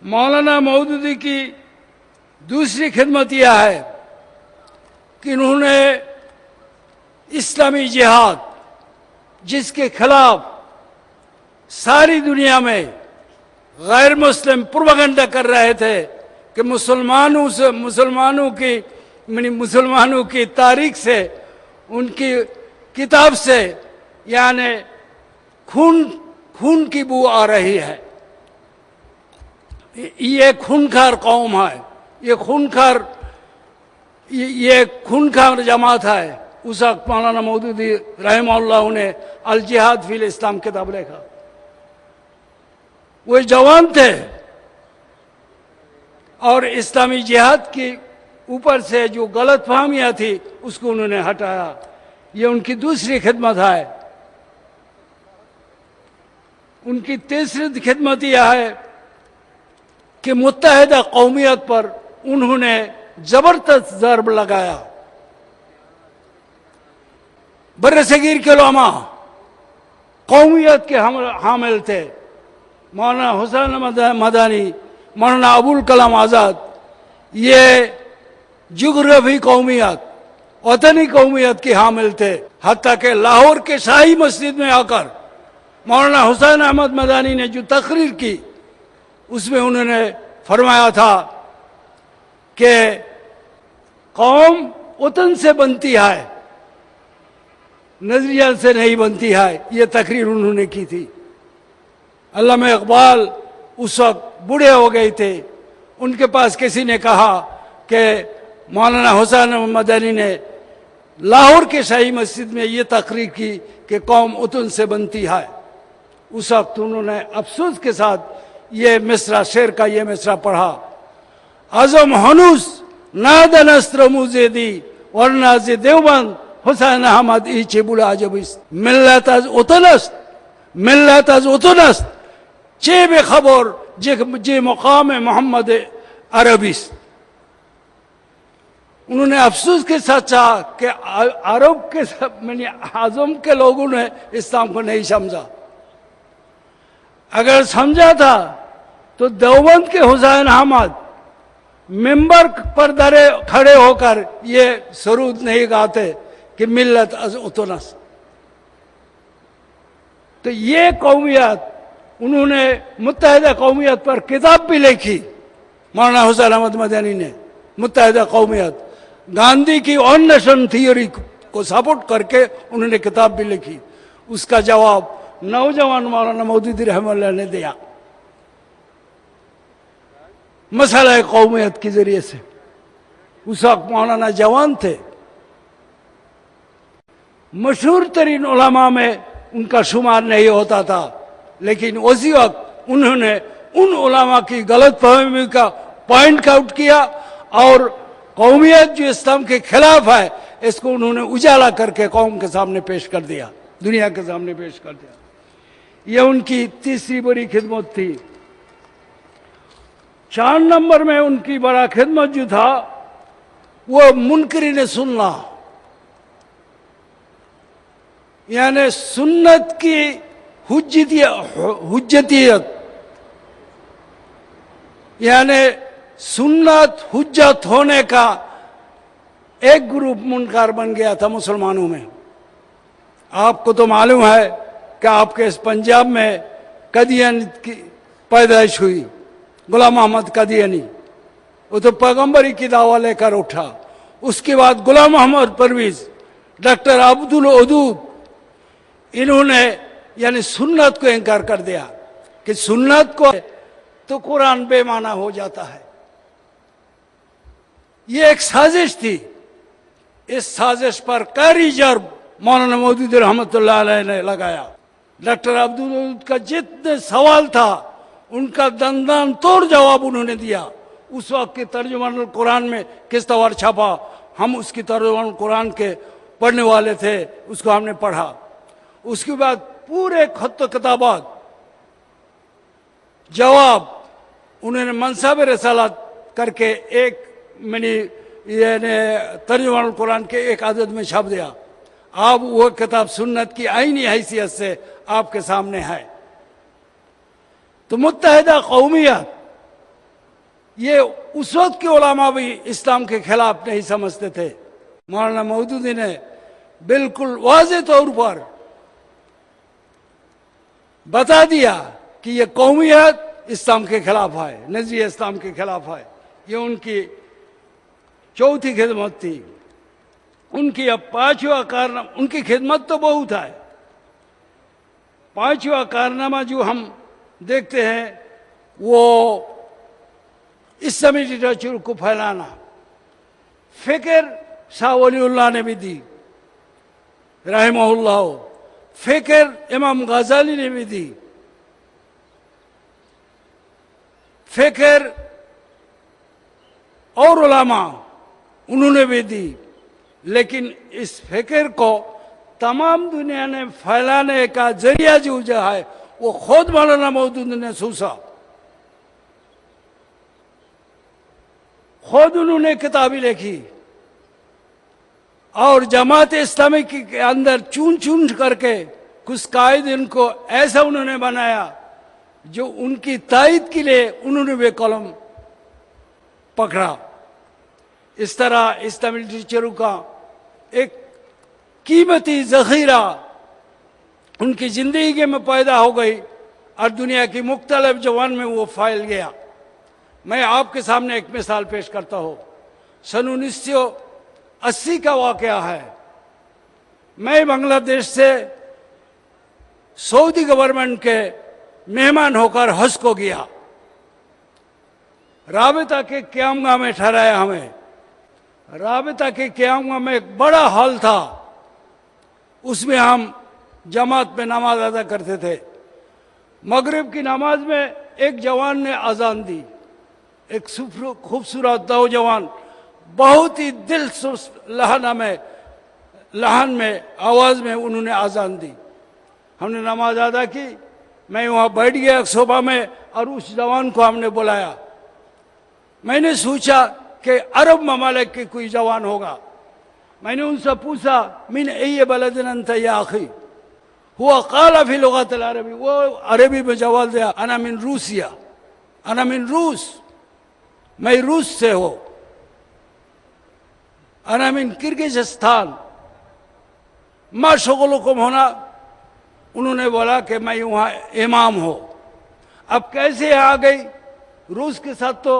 मौलाना मौदूदी की दूसरी खिदमत यह है कि उन्होंने इस्लामी जिहाद, जिसके खिलाफ सारी दुनिया में गैर मुस्लिम प्रोपेगेंडा कर रहे थे कि मुसलमानों की तारीख से, उनकी किताब से यानी खून की बू आ रही है। ये खूनखार कौम है, ये खूनखार जमात है। उस वक्त मौलाना मौदूदी रहमहुल्लाह ने अल जिहाद फिल इस्लाम किताब लिखा। वो जवान थे और इस्लामी जिहाद के ऊपर से जो गलत फहमियां थी उसको उन्होंने हटाया। ये उनकी दूसरी खिदमत है। उनकी तीसरी खिदमत यह है कि मुत्तहिदा कौमियत पर उन्होंने जबरदस्त ज़र्ब लगाया। बर्रसगीर के उलमा कौमियत के हामिल थे। मौलाना हुसैन मदानी, मौलाना अबुल कलाम आज़ाद, ये जोग्राफी कौमियत, वतनी कौमियत के हामिल थे। हत्ता के लाहौर के शाही मस्जिद में आकर मौलाना हुसैन अहमद मदानी ने जो तकरीर की, उसमें उन्होंने फरमाया था कि कौम वतन से बनती है, नजरिया से नहीं बनती है। ये तकरीर उन्होंने की थी। अल्लामा इकबाल उस वक्त बूढ़े हो गए थे। उनके पास किसी ने कहा कि मौलाना हुसैन मदनी ने लाहौर के शाही मस्जिद में ये तकरीर की कि कौम वतन से बनती है। उस वक्त उन्होंने अफसोस के साथ ये मिसरा, शेर का ये मिसरा पढ़ा। आजम हनूस नाद नस्र मुजेदी वरना जे देवबंद हुसैन अहमद इचे बुला जबिस मिल्लत अज उतनस्त चे बेखबर जे मकाम मोहम्मद अरबिस। उन्होंने अफसोस के साथ कहा कि अरब के आजम के लोगों ने इस्लाम को नहीं समझा। अगर समझा था तो देवबंद के हुसैन अहमद मिंबर पर खड़े होकर ये सरूद नहीं गाते कि मिल्लत अज उतनस। तो ये कौमियत, उन्होंने मुत्तहिदा कौमियत पर किताब भी लिखी। मौलाना हुसैन अहमद मदनी ने मुत्तहिदा कौमियत, गांधी की ऑन नेशन थियोरी को सपोर्ट करके उन्होंने किताब भी लिखी। उसका जवाब नौजवान मौलाना मौदूदी रहमतुल्लाह ने दिया मसला कौमियत के जरिए से। उस वक्त मौलाना जवान थे। मशहूर तरीन उलमा में उनका शुमार नहीं होता था, लेकिन उसी वक्त उन्होंने उन उलमा की गलत फहमी का पॉइंट आउट किया और कौमियत जो इस्लाम के खिलाफ है, इसको उन्होंने उजाला करके कौम के सामने पेश कर दिया, दुनिया के सामने पेश कर दिया। यह उनकी तीसरी बड़ी खिदमत थी। 4 नंबर में उनकी बड़ा खिदमत जो था वो मुनकरीन सुन्ना, यानी सुन्नत की हुज्जतियत, यानी सुन्नत हुज्जत होने का एक ग्रुप मुनकर बन गया था मुसलमानों में। आपको तो मालूम है कि आपके इस पंजाब में कदियानी की पैदाइश हुई, गुलाम मोहम्मद कदियानी। वो तो पैगंबरी की दावा लेकर उठा। उसके बाद गुलाम मोहम्मद परवेज, डॉक्टर अब्दुल वदूद, इन्होंने यानी सुन्नत को इनकार कर दिया कि सुन्नत को तो कुरान बेमाना हो जाता है। ये एक साजिश थी। इस साजिश पर कारी जर्ब मौलाना मौदूदी रहमतुल्लाह अलैह ने लगाया। डॉक्टर अब्दुल वदूद का जितने सवाल था उनका दंदान तोड़ जवाब उन्होंने दिया। उस वक्त के तर्जुमान कुरान में किस तरह छपा, हम उसकी तर्जुमान कुरान के पढ़ने वाले थे, उसको हमने पढ़ा। उसके बाद पूरे खत किताबात जवाब उन्होंने मनसाब रसालत करके एक यानी तर्जुमान कुरान के एक आदत में छाप दिया। अब वो किताब सुन्नत की आईनी हैसियत से आपके सामने है। तो मुत्तहिदा कौमियत ये उस वक्त के उलामा भी इस्लाम के खिलाफ नहीं समझते थे। मौलाना मौदूदी ने बिल्कुल वाज़े तौर पर बता दिया कि ये कौमियत इस्लाम के खिलाफ है, नजरिया इस्लाम के खिलाफ है। ये उनकी चौथी खिदमत थी। उनकी अब पांचवा कारनामा, उनकी खिदमत तो बहुत है। पांचवा कारनामा जो हम देखते हैं वो इस्लामी लिटरेचर को फैलाना। फिक्र शाह वलीउल्लाह ने भी दी रहमहुल्लाह, फिक्र इमाम गजाली ने भी दी, फिक्र और उलामा उन्होंने भी दी। लेकिन इस फिक्र को तमाम दुनिया ने फैलाने का जरिया जो है वो खुद मौलाना मौदूदी ने सोचा। खुद उन्होंने किताबें लिखी और जमात इस्लामी के अंदर चुन चुन करके कुछ कायद इनको ऐसा उन्होंने बनाया जो उनकी तायद के लिए उन्होंने वे कलम पकड़ा। इस तरह इस्लामी लिटरेचर का एक कीमती जखीरा उनकी जिंदगी में पैदा हो गई और दुनिया की मुख्तलिफ जवान में वो फैल गया। मैं आपके सामने एक मिसाल पेश करता हूँ। सन 1980 का वाकया है। मैं बांग्लादेश से सऊदी गवर्नमेंट के मेहमान होकर हज को गया। राबिता के क़यामगाह में ठहराया हमें। राबिता के क़यामगाह में एक बड़ा हॉल था, उसमें हम जमात में नमाज अदा करते थे। मगरिब की नमाज में एक जवान ने अजान दी, एक खूबसूरत नौजवान, बहुत ही दिल लहन में आवाज में उन्होंने अजान दी। हमने नमाज अदा की। मैं वहाँ बैठ गया एक सोफा में और उस जवान को हमने बुलाया। मैंने सोचा कि अरब ममालिक के कोई जवान होगा। मैंने उनसे पूछा मिन अय्य बलदिन अंत या अखी, हुआ क़ाल फी लुग़त अल-अरबी, वो अरबी में जवाब दिया अना मिन रूसिया, अना मिन रूस, मैं रूस से हूँ। अना मिन किर्गिज़स्तान, मा शुग़लुकुम होना। उन्होंने बोला कि मैं वहाँ इमाम हूँ। अब कैसे आ गई? रूस के साथ तो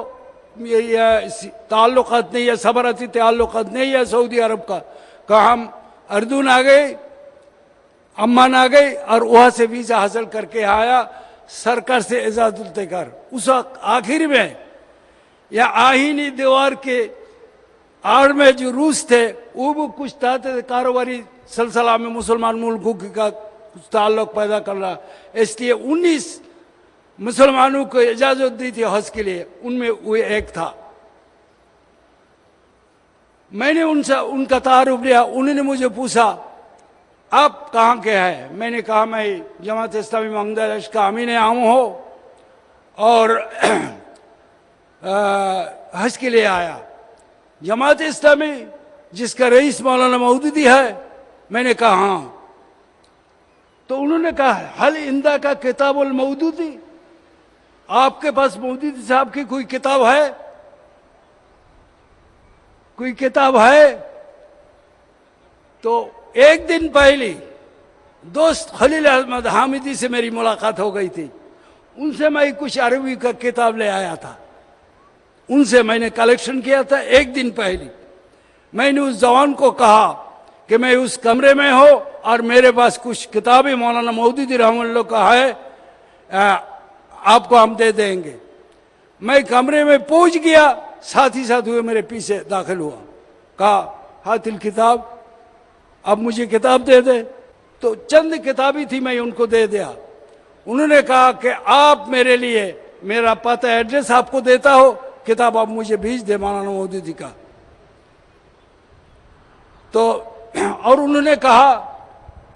ये ताल्लुक़ात नहीं है, सबरती ताल्लुक़ात नहीं है सऊदी अरब का हम अर्दून आ गए, अम्मान आ गई और वहाँ से वीज़ा हासिल करके आया सरकार से इजाज़त लेकर। उस आखिर में या आहीनी दीवार के आड़ में जो रूस थे वो भी कुछ चाहते कारोबारी सिलसिला में मुसलमान मुल्कों का कुछ ताल्लुक पैदा कर रहा, इसलिए 19 मुसलमानों को इजाजत दी थी हज के लिए, उनमें वो एक था। मैंने उनसे उनका तारुफ लिया। उन्होंने मुझे पूछा आप कहाँ के हैं? मैंने कहा मैं जमात इस्लामी बांग्लादेश का अमीन आम हो और हज के लिए आया। जमात इस्लामी जिसका रईस मौलाना मौदूदी है? मैंने कहा हाँ। तो उन्होंने कहा हल इंदा का किताबुल मौदूदी, आपके पास मौदूदी साहब की कोई किताब है? कोई किताब है? तो एक दिन पहले दोस्त खलील अहमद हामिदी से मेरी मुलाकात हो गई थी। उनसे मैं कुछ अरबी का किताब ले आया था, उनसे मैंने कलेक्शन किया था। एक दिन पहले मैंने उस जवान को कहा कि मैं उस कमरे में हो और मेरे पास कुछ किताबें मौलाना मौदूदी रहमतुल्लाह का है, आपको हम दे देंगे। मैं कमरे में पहुंच गया, साथ ही साथ हुए मेरे पीछे दाखिल हुआ, कहा हातिल किताब, अब मुझे किताब दे दे। तो चंद किताबी थी, मैं उनको दे दिया। उन्होंने कहा कि आप मेरे लिए मेरा पता एड्रेस आपको देता हो, किताब आप मुझे भेज दे मौलाना मौदूदी का। तो और उन्होंने कहा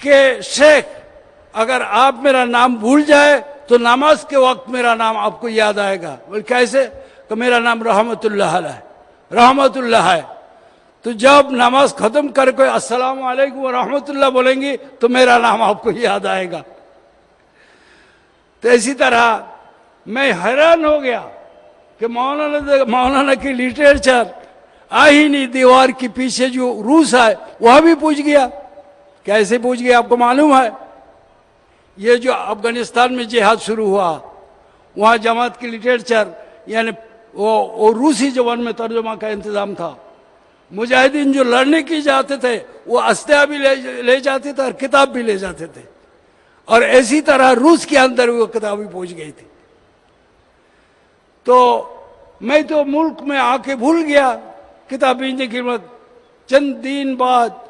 कि शेख अगर आप मेरा नाम भूल जाए तो नमाज के वक्त मेरा नाम आपको याद आएगा। बोले कैसे? तो मेरा नाम रहमतुल्लाह है, रहमतुल्लाह है। तो जब नमाज खत्म करके अस्सलाम वालेकुम व रहमतुल्लाह बोलेंगे तो मेरा नाम आपको याद आएगा। तो इसी तरह मैं हैरान हो गया। कि मौलाना की लिटरेचर आ ही नहीं, दीवार के पीछे जो रूस है वह भी पूछ गया। कैसे पूछ गया आपको मालूम है? ये जो अफगानिस्तान में जिहाद शुरू हुआ, वहां जमात की लिटरेचर यानी वो रूसी जबान में तर्जुमा का इंतजाम था। मुजाहिदीन जो लड़ने की जाते थे वो अस्लहा भी ले जाते थे और किताब भी ले जाते थे, और ऐसी तरह रूस के अंदर वो किताब भी पहुंच गई थी। तो मैं तो मुल्क में आके भूल गया किताब भेजने के बाद। चंद दिन बाद,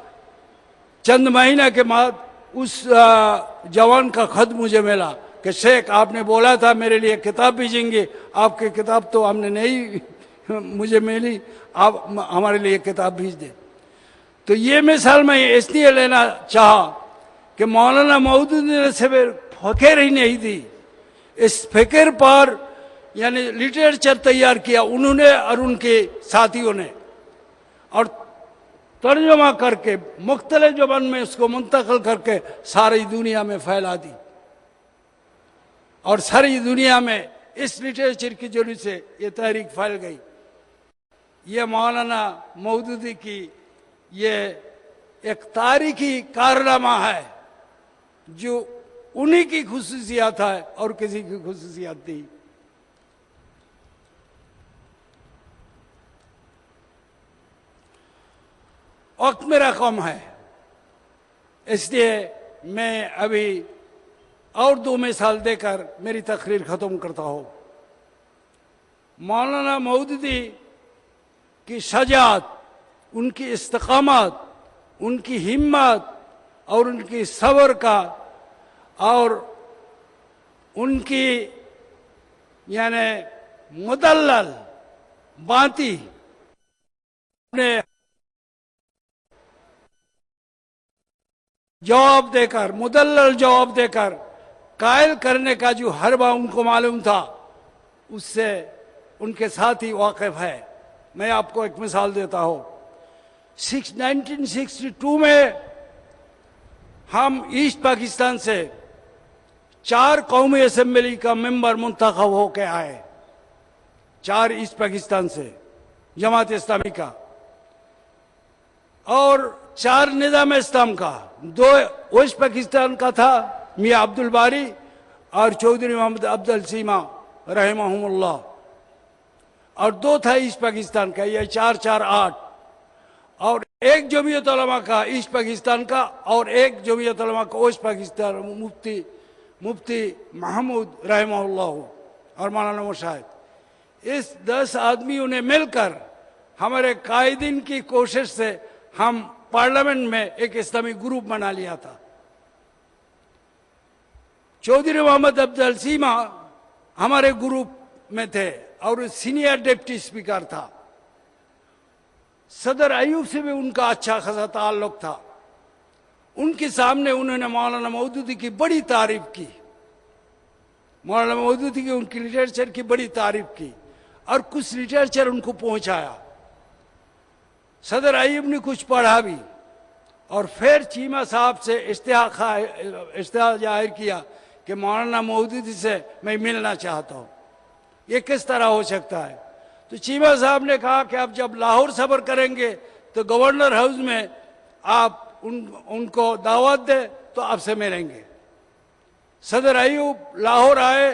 चंद महीना के बाद उस जवान का खत मुझे मिला कि शेख आपने बोला था मेरे लिए किताब भेजेंगे, आपकी किताब तो हमने नहीं मुझे मिली, आप हमारे लिए किताब भेज दे। तो ये मिसाल मैं इसलिए लेना चाहा कि मौलाना मौदूदी ने सिर्फ फकीर ही नहीं दी, इस फिक्र पर यानी लिटरेचर तैयार किया उन्होंने और उनके साथियों ने, और तर्जुमा करके मुख्तलिफ ज़बान में उसको मुंतकिल करके सारी दुनिया में फैला दी, और सारी दुनिया में इस लिटरेचर की जरूरत से ये तहरीक फैल गई। ये मौलाना मौदूदी की ये एक तारीखी कारनामा है जो उन्हीं की खुसूसियात है और किसी की खुसूसियात नहीं। वक्त मेरा कम है, इसलिए मैं अभी और 2 मिसाल देकर मेरी तकरीर ख़त्म करता हूँ। मौलाना मौदूदी की शजाअत, उनकी इस्तिक़ामत, उनकी हिम्मत और उनकी सब्र का और उनकी यानी मुदल्लल बाती ने जवाब देकर, मुदल्लल जवाब देकर कायल करने का जो हरबा उनको मालूम था, उससे उनके साथ ही वाकिफ है। मैं आपको एक मिसाल देता हूं। 1962 में हम ईस्ट पाकिस्तान से 4 कौमी असेंबली का मेंबर मुंतखब होके आए, 4 ईस्ट पाकिस्तान से जमात इस्लामी का, और 4 निज़ाम इस्लाम का। 2 वेस्ट पाकिस्तान का था, मियाँ अब्दुल बारी और चौधरी मोहम्मद अब्दुल सीमा रहमहुमुल्लाह, और 2 था ईस्ट पाकिस्तान का, ये 4-4-8, और एक जमीयत उलमा का ईस्ट पाकिस्तान का और एक जमीयत उलमा का वेस्ट पाकिस्तान, मुफ्ती महमूद रहमहुल्लाह और मौलाना मुशाहिद। इस 10 आदमियों ने मिलकर हमारे कायदीन की कोशिश से हम पार्लियामेंट में एक इस्लामी ग्रुप बना लिया था। चौधरी मोहम्मद अब्दुल सीमा हमारे ग्रुप में थे और सीनियर डिप्टी स्पीकर था। सदर अयूब से भी उनका अच्छा खासा ताल्लुक था। उनके सामने उन्होंने मौलाना मौदूदी की बड़ी तारीफ की, मौलाना मौदूदी की उनकी लिटरेचर की बड़ी तारीफ की और कुछ लिटरेचर उनको पहुंचाया। सदर अयूब ने कुछ पढ़ा भी और फिर चीमा साहब से इश्तिहार जाहिर किया कि मौलाना मौदूदी से मैं मिलना चाहता हूँ, ये किस तरह हो सकता है। तो चीमा साहब ने कहा कि आप जब लाहौर सफर करेंगे तो गवर्नर हाउस में आप उनको दावत दे तो आपसे मिलेंगे। सदर अयूब लाहौर आए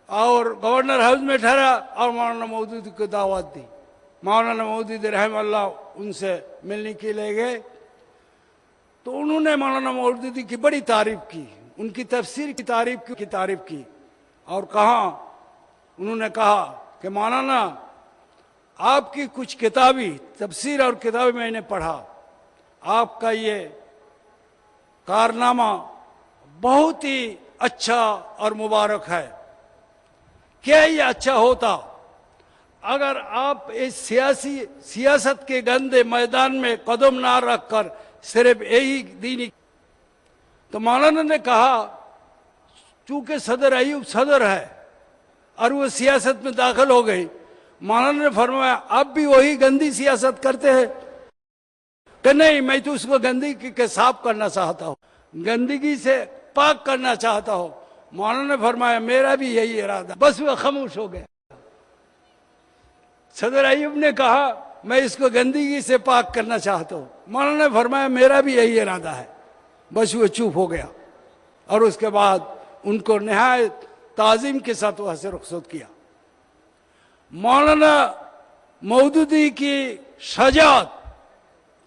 और गवर्नर हाउस में ठहरा और मौलाना मौदूदी को दावत दी। मौलाना मौदूदी रहमतुल्लाह उनसे मिलने के लिए गए तो उन्होंने मौलाना मौदूदी की बड़ी तारीफ की, उनकी तफसीर की तारीफ की और उन्होंने कहा कि मौलाना आपकी कुछ किताबी तफसीर और किताबें मैंने पढ़ा, आपका ये कारनामा बहुत ही अच्छा और मुबारक है। क्या ये अच्छा होता अगर आप इस सियासत के गंदे मैदान में कदम ना रखकर सिर्फ यही दीनी। तो मौलाना ने कहा चूंकि सदर अयूब सदर है और वो सियासत में दाखिल हो गई, मौलाना ने फरमाया आप भी वही गंदी सियासत करते हैं कि नहीं, मैं तो उसको गंदगी के साफ करना चाहता हूँ, गंदगी से पाक करना चाहता हूँ। मौलाना ने फरमाया मेरा भी यही इरादा। बस वो खामोश हो गया। सदर अयूब ने कहा मैं इसको गंदगी से पाक करना चाहता हूं। मौलाना ने फरमाया मेरा भी यही इरादा है। बस वो चुप हो गया और उसके बाद उनको निहायत ताजीम के साथ वहां से रुखसत किया। मौलाना मौदूदी की शजात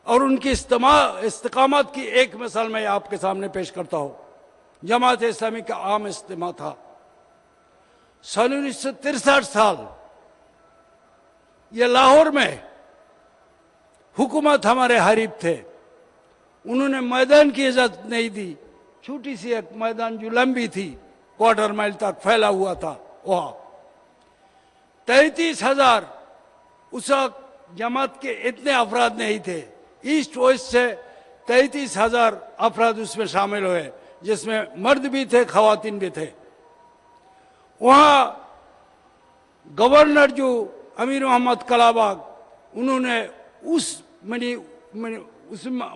और उनकी इस्तिकामत की एक मिसाल मैं आपके सामने पेश करता हूं। जमात इस्लामी का आम इज्तिमा था सन 1963 साल। ये लाहौर में हुकूमत हमारे हरीफ थे, उन्होंने मैदान की इजाजत नहीं दी। छोटी सी एक मैदान जो लंबी थी, क्वार्टर माइल तक फैला हुआ था, वहां 33,000 उस वक्त जमात के इतने अफराद नहीं थे। ईस्ट वेस्ट से 33,000 अफराद उसमें शामिल हुए, जिसमें मर्द भी थे, खवातीन भी थे। वहां गवर्नर जो अमीर मोहम्मद कलाबाग, उन्होंने उस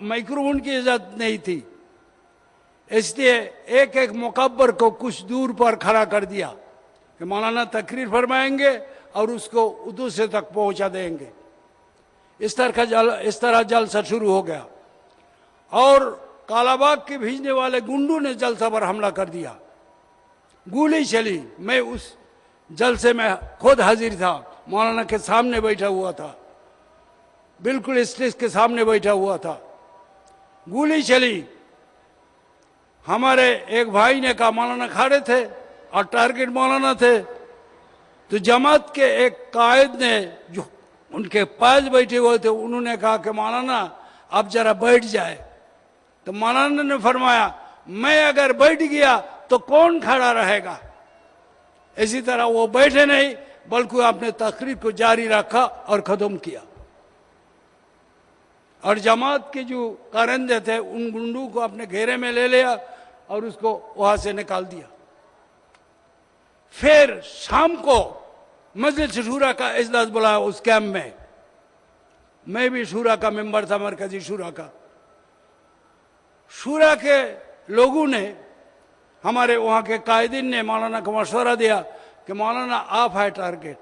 माइक्रोफोन की इजाजत नहीं थी, इसलिए एक एक मुकब्बर को कुछ दूर पर खड़ा कर दिया कि मौलाना तकरीर फरमाएंगे और उसको दूसरे तक पहुंचा देंगे। इस तरह जलसा शुरू हो गया और कालाबाग के भेजने वाले गुंडों ने जलसा पर हमला कर दिया। गोली चली। मैं उस जलसे में खुद हाजिर था, मौलाना के सामने बैठा हुआ था, बिल्कुल स्टेज के सामने बैठा हुआ था। गोली चली। हमारे एक भाई ने कहा, मौलाना खड़े थे और टारगेट मौलाना थे, तो जमात के एक कायद ने जो उनके पास बैठे हुए थे, उन्होंने कहा कि मौलाना आप जरा बैठ जाए। तो मौलाना ने फरमाया मैं अगर बैठ गया तो कौन खड़ा रहेगा। इसी तरह वो बैठे नहीं, बल्कि आपने तकरीर को जारी रखा और खत्म किया। और जमात के जो कारंदे थे उन गुंडों को अपने घेरे में ले लिया और उसको वहां से निकाल दिया। फिर शाम को मजलिस शूरा का इजलास बुलाया उस कैंप में। मैं भी शूरा का मेंबर था, मरकजी शूरा का। शूरा के लोगों ने, हमारे वहां के कायदीन ने मौलाना को मशवरा दिया कि मौलाना आप है टारगेट,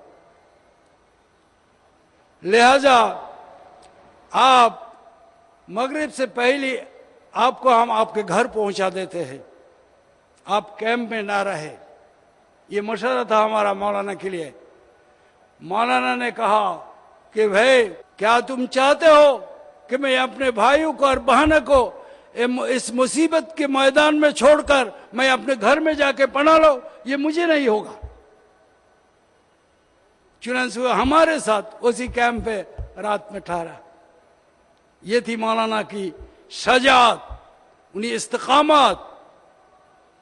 लिहाजा आप मगरिब से पहले आपको हम आपके घर पहुंचा देते हैं, आप कैंप में ना रहे। ये मशवरा था हमारा मौलाना के लिए। मौलाना ने कहा कि भाई क्या तुम चाहते हो कि मैं अपने भाइयों को और बहनों को इस मुसीबत के मैदान में छोड़कर मैं अपने घर में जाके पढ़ा लो? ये मुझे नहीं होगा। चुनांचे हमारे साथ उसी कैंप पे रात में ठहरा। ये थी मौलाना की शजात, उन्हीं इस्तिकामत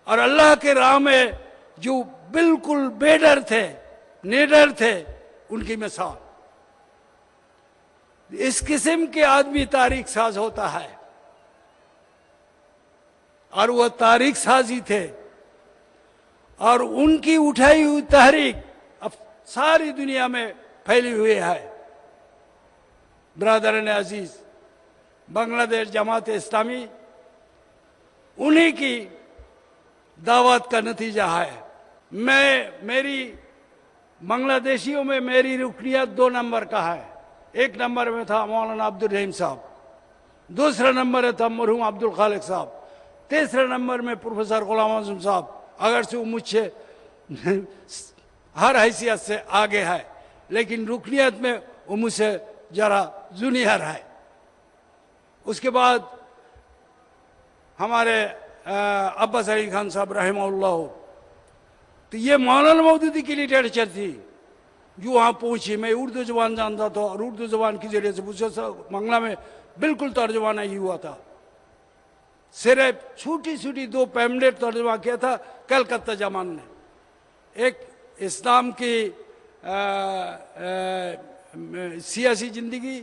और अल्लाह के राह में जो बिल्कुल बेडर थे, निडर थे, उनकी मिसाल। इस किस्म के आदमी तारीख साज होता है और वह तारीख साजी थे और उनकी उठाई हुई तहरीक अब सारी दुनिया में फैली हुई है। ब्रदर अजीज, बांग्लादेश जमात इस्लामी उन्हीं की दावत का नतीजा है। मेरी बांग्लादेशियों में मेरी रुकनियत 2 नंबर का है। 1 नंबर में था मौलाना अब्दुल रहीम साहब, दूसरा नंबर में था मरहूम अब्दुल खालिक साहब, तीसरे नंबर में प्रोफेसर गुलाम आजम साहब। अगर से वो मुझसे हर हैसियत से आगे है, लेकिन रुकनियत में वो मुझसे जरा जूनियर है। उसके बाद हमारे अब्बास अली खान साहब रहमहुल्लाह। तो ये मौलाना मौदूदी की लिटरेचर थी जो वहाँ पहुंची। मैं उर्दू जबान जानता था और उर्दू जबान के जरिए से मुझे बांग्ला में बिल्कुल तर्जुमा नहीं हुआ था। सिर्फ छोटी छोटी 2 पैम्फलेट तर्जुमा किया था कलकत्ता जमान ने। एक इस्लाम की सियासी जिंदगी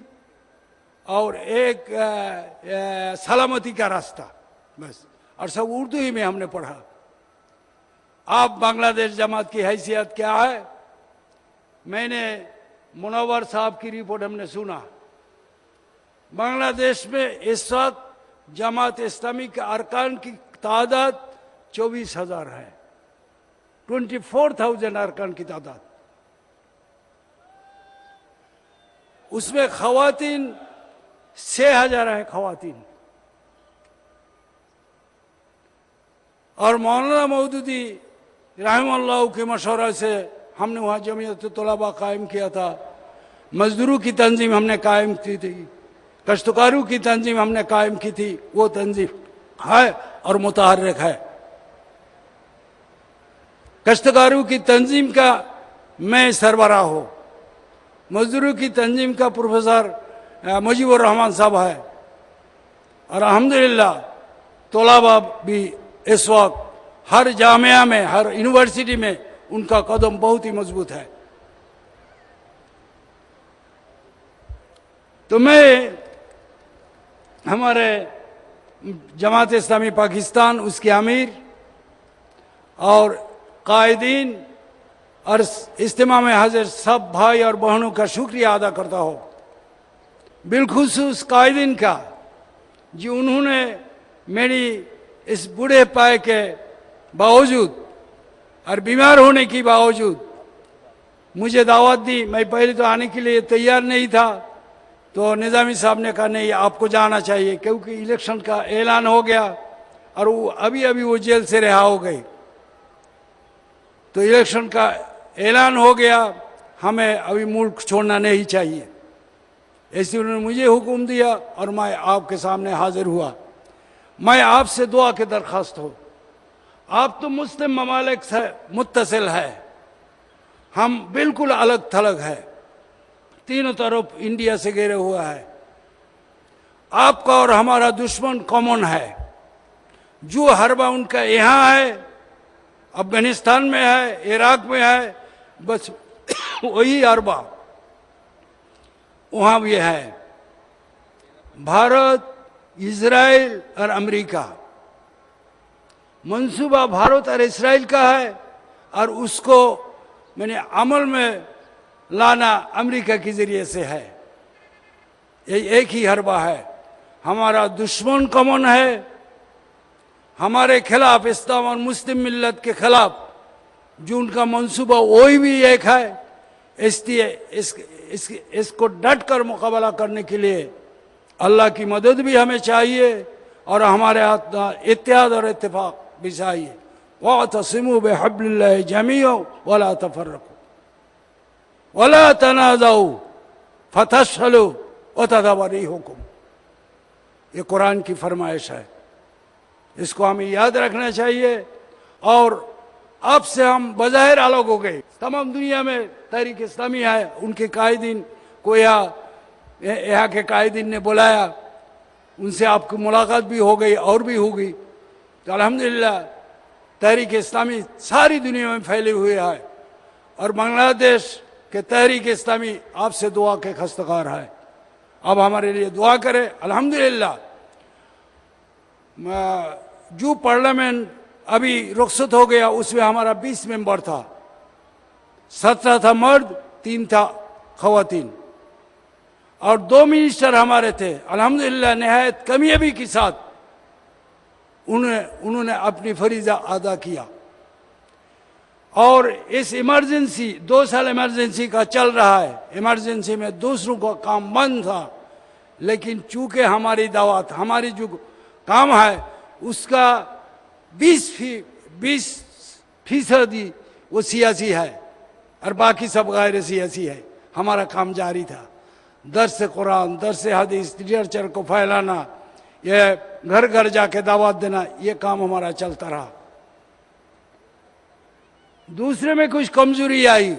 और एक सलामती का रास्ता, बस। और सब उर्दू ही में हमने पढ़ा। आप बांग्लादेश जमात की हैसियत क्या है? मैंने मुनव्वर साहब की रिपोर्ट हमने सुना। बांग्लादेश में इस वक्त जमात इस्लामी के अरकान की तादाद 24,000 है। 24,000 अरकान की तादाद। उसमें खवातीन 6,000 है खवातीन। और मौलाना मौदूदी रहमतुल्लाह के मशवरा से हमने वहाँ जमीयत तलबा कायम किया था। मजदूरों की तंजीम हमने कायम की थी, कश्तकारों की तंजीम हमने कायम की थी, वो तंजीम है और मुतहर्रिक है। कश्तकारों की तंजीम का मैं सरबराह हूँ, मजदूरों की तंजीम का प्रोफेसर मुजीबुर रहमान साहब है। और अल्हम्दुलिल्लाह तलबा भी इस वक्त हर जामिया में, हर यूनिवर्सिटी में उनका कदम बहुत ही मजबूत है। तो मैं हमारे जमात इस्लामी पाकिस्तान, उसके अमीर और कायदीन और इज्तिमा में हाजिर सब भाई और बहनों का शुक्रिया अदा करता हूँ, बिलखुसूस कायदीन का, जो उन्होंने मेरी इस बूढ़े पाए के बावजूद और बीमार होने के बावजूद मुझे दावत दी। मैं पहले तो आने के लिए तैयार नहीं था, तो निज़ामी साहब ने कहा नहीं आपको जाना चाहिए, क्योंकि इलेक्शन का ऐलान हो गया और वो अभी वो जेल से रिहा हो गए। तो इलेक्शन का ऐलान हो गया, हमें अभी मुल्क छोड़ना नहीं चाहिए। ऐसे उन्होंने मुझे हुक्म दिया और मैं आपके सामने हाजिर हुआ। मैं आपसे दुआ की दरख्वास्त हो, आप तो मुस्लिम ममालिक से मुत्तसिल है, हम बिल्कुल अलग थलग है, तीनों तरफ इंडिया से घिरे हुआ है। आपका और हमारा दुश्मन कॉमन है। जो हरबा उनका यहाँ है, अफगानिस्तान में है, इराक में है, बस वही हरबा वहां भी है। भारत, इजराइल और अमेरिका, मंसूबा भारत और इजराइल का है और उसको मैंने अमल में लाना अमेरिका के जरिए से है। ये एक ही हरबा है। हमारा दुश्मन कौन है? हमारे खिलाफ, इस्लाम और मुस्लिम मिल्लत के खिलाफ जो उनका मंसूबा वही भी एक है। इसलिए इसको डट कर मुकाबला करने के लिए अल्लाह की मदद भी हमें चाहिए और हमारे हाथ इत्तेहाद और इत्तेफाक भी चाहिए। वातसिमू बिहब्लिल्लाहि जमीअन वला तफर्रकू वला तनाज़ऊ फतशलू वतदब्बर रिहुकुम। ये कुरान की फरमाइश है, इसको हमें याद रखना चाहिए। और आपसे हम बज़ाहिर अलग हो गए। तमाम दुनिया में तहरीक इस्लामी है, उनके कायदीन को यहाँ के कायदीन ने बुलाया, उनसे आपकी मुलाकात भी हो गई और भी हो गई। तो अल्हम्दुलिल्लाह तहरीक इस्लामी सारी दुनिया में फैले हुए है और बांग्लादेश के तहरीक इस्लामी आपसे दुआ के खस्तकार है। अब हमारे लिए दुआ करें। अल्हम्दुलिल्लाह जो पार्लियामेंट अभी रुखसत हो गया उसमें हमारा 20 मेंबर था, 17 था मर्द, 3 था खवातीन और 2 मिनिस्टर हमारे थे। अल्हम्दुलिल्लाह निहायत कामयाबी के साथ उन्होंने अपनी फरीजा अदा किया। और इस इमरजेंसी 2 साल इमरजेंसी का चल रहा है। इमरजेंसी में दूसरों का काम बंद था, लेकिन चूंकि हमारी दावत, हमारी जो काम है उसका 20% वो सियासी है और बाकी सब गैर सियासी है। हमारा काम जारी था। दर्स कुरान, दर्स हदीस, लिटरेचर को फैलाना, ये घर घर जाके दावत देना, ये काम हमारा चलता रहा। दूसरे में कुछ कमजोरी आई,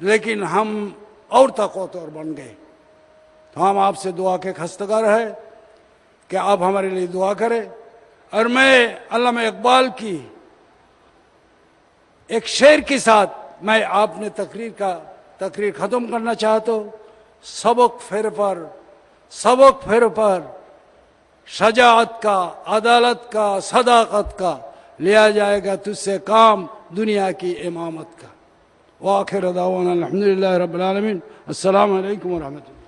लेकिन हम और ताकतवर बन गए। तो हम आपसे दुआ के खस्तगार है कि आप हमारे लिए दुआ करें। और मैं अल्लामा इकबाल की एक शेर के साथ मैं आपने तकरीर खत्म करना चाहता हूँ। सबक फेर पर शजाअत का, अदालत का, सदाकत का लिया जाएगा तुझसे काम दुनिया की इमामत का। व आखिर दावाना अल्हम्दुलिल्लाहि रब्बिल आलमीन। अस्सलामु अलैकुम व रहमतुल्लाह।